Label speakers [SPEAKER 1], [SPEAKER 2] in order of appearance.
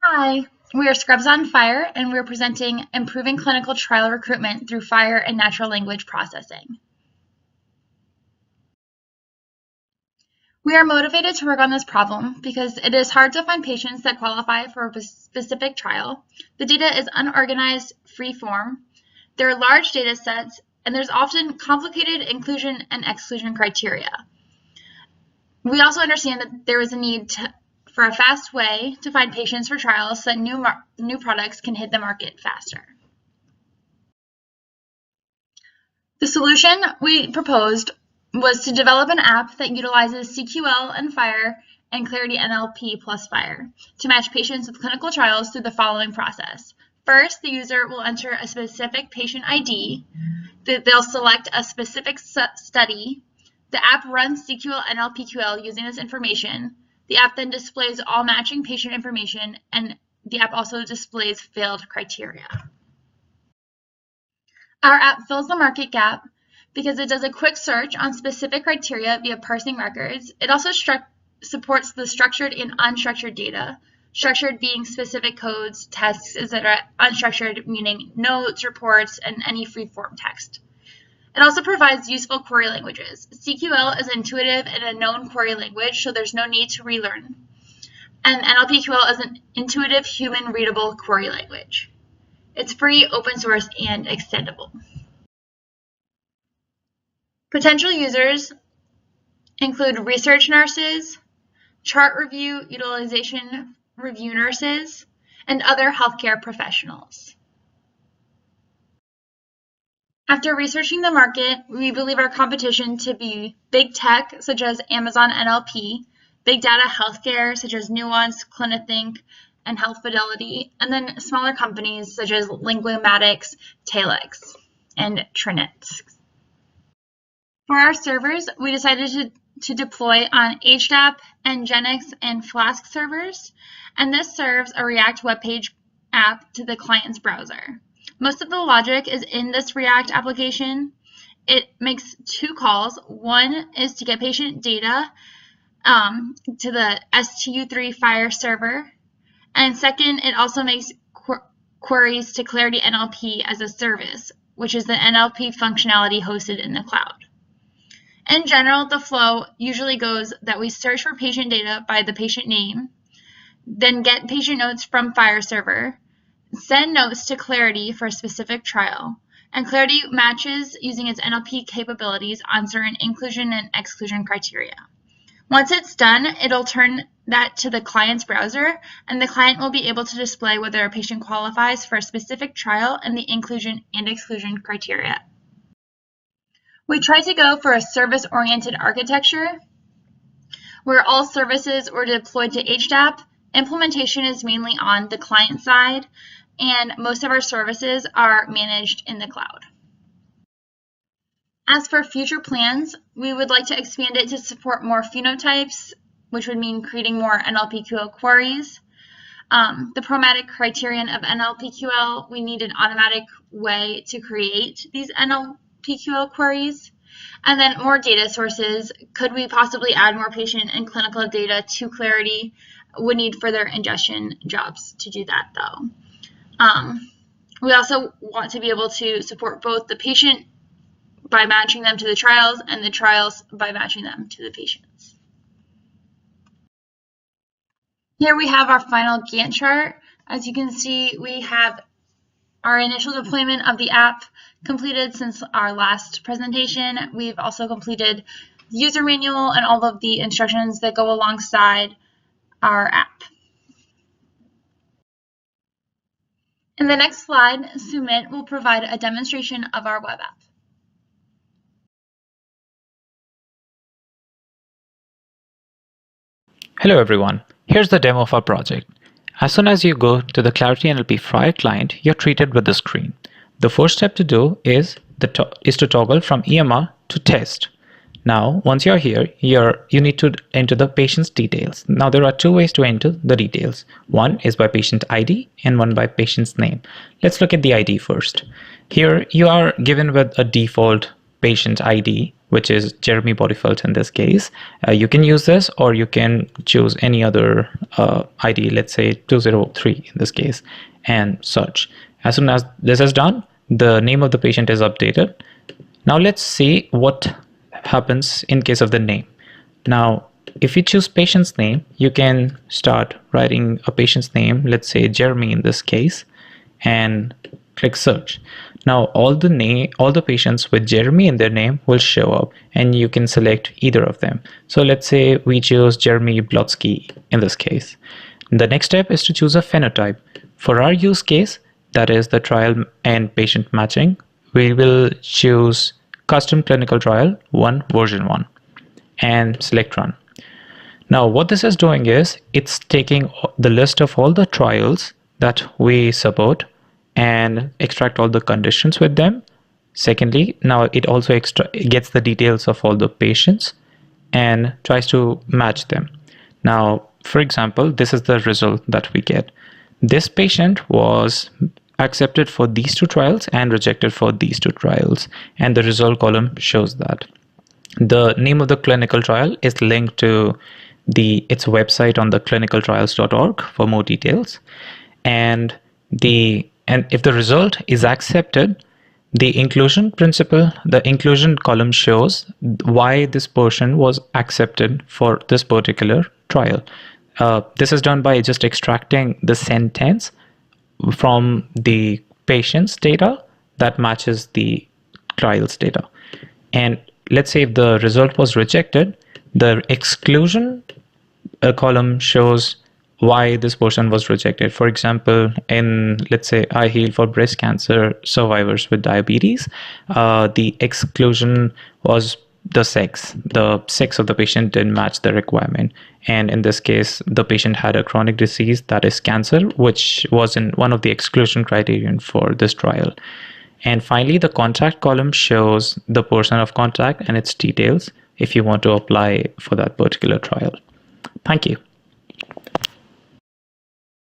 [SPEAKER 1] Hi, we are Scrubs on FHIR, and we're presenting Improving Clinical Trial Recruitment through FHIR and Natural Language Processing. We are motivated to work on this problem because it is hard to find patients that qualify for a specific trial. The data is unorganized, free-form. There are large data sets, and there's often complicated inclusion and exclusion criteria. We also understand that there is a need for a fast way to find patients for trials so that new products can hit the market faster. The solution we proposed was to develop an app that utilizes CQL and FHIR and Clarity NLP plus FHIR to match patients with clinical trials through the following process. First, the user will enter a specific patient ID. They'll select a specific study. The app runs CQL and NLPQL using this information. The app then displays all matching patient information, and the app also displays failed criteria. Our app fills the market gap because it does a quick search on specific criteria via parsing records. It also supports the structured and unstructured data, structured being specific codes, tests, etc., unstructured meaning notes, reports, and any free-form text. It also provides useful query languages. CQL is intuitive and a known query language, so there's no need to relearn. And NLPQL is an intuitive, human-readable query language. It's free, open source, and extendable. Potential users include research nurses, chart review utilization review nurses, and other healthcare professionals. After researching the market, we believe our competition to be big tech, such as Amazon NLP, big data healthcare, such as Nuance, Clinithink, and Health Fidelity, and then smaller companies such as Linguimatics, Talex, and Trinit. For our servers, we decided to deploy on HDAP, Nginx, and Flask servers, and this serves a React web page app to the client's browser. Most of the logic is in this React application. It makes two calls. One is to get patient data to the STU3 FHIR server. And second, it also makes queries to Clarity NLP as a service, which is the NLP functionality hosted in the cloud. In general, the flow usually goes that we search for patient data by the patient name, then get patient notes from FHIR server, send notes to Clarity for a specific trial, and Clarity matches using its NLP capabilities on certain inclusion and exclusion criteria. Once it's done, it'll turn that to the client's browser, and the client will be able to display whether a patient qualifies for a specific trial and the inclusion and exclusion criteria. We tried to go for a service-oriented architecture where all services were deployed to HDAP. Implementation is mainly on the client side, and most of our services are managed in the cloud. As for future plans, we would like to expand it to support more phenotypes, which would mean creating more NLPQL queries. The programmatic criterion of NLPQL, we need an automatic way to create these NLPQL queries. And then more data sources. Could we possibly add more patient and clinical data to Clarity? Would need further ingestion jobs to do that, though. We also want to be able to support both the patient by matching them to the trials and the trials by matching them to the patients. Here we have our final Gantt chart. As you can see, we have our initial deployment of the app completed since our last presentation. We've also completed the user manual and all of the instructions that go alongside our app. In the next slide, Sumit will provide a demonstration of our web app.
[SPEAKER 2] Hello everyone, here's the demo of our project. As soon as you go to the Clarity NLP FHIR client, you're treated with the screen. The first step to do is to toggle from EMR to test. Now, once you're here, you need to enter the patient's details. Now, there are two ways to enter the details. One is by patient ID and one by patient's name. Let's look at the ID first. Here, you are given with a default patient ID, which is Jeremy Bodyfelt in this case. You can use this, or you can choose any other ID, let's say 203 in this case, and search. As soon as this is done, the name of the patient is updated. Now let's see what happens in case of the name. Now, if you choose patient's name, you can start writing a patient's name, let's say Jeremy in this case, and click search. Now all the patients with Jeremy in their name will show up, and you can select either of them. So let's say we choose Jeremy Blotsky in this case. The next step is to choose a phenotype. For our use case, that is the trial and patient matching, we will choose custom clinical trial 1 version 1 and select run. Now what this is doing is it's taking the list of all the trials that we support and extract all the conditions with them. Secondly, now it also gets the details of all the patients and tries to match them. Now, for example, this is the result that we get. This patient was accepted for these 2 trials and rejected for these 2 trials, and the result column shows that. The name of the clinical trial is linked to its website on the clinicaltrials.org for more details. And if the result is accepted, the inclusion column shows why this person was accepted for this particular trial. This is done by just extracting the sentence from the patient's data that matches the trial's data. And let's say if the result was rejected, the exclusion column shows why this person was rejected. For example, let's say I heal for breast cancer survivors with diabetes, the exclusion was the sex. The sex of the patient didn't match the requirement. And in this case, the patient had a chronic disease, that is cancer, which was in one of the exclusion criterion for this trial. And finally, the contact column shows the person of contact and its details if you want to apply for that particular trial. Thank you.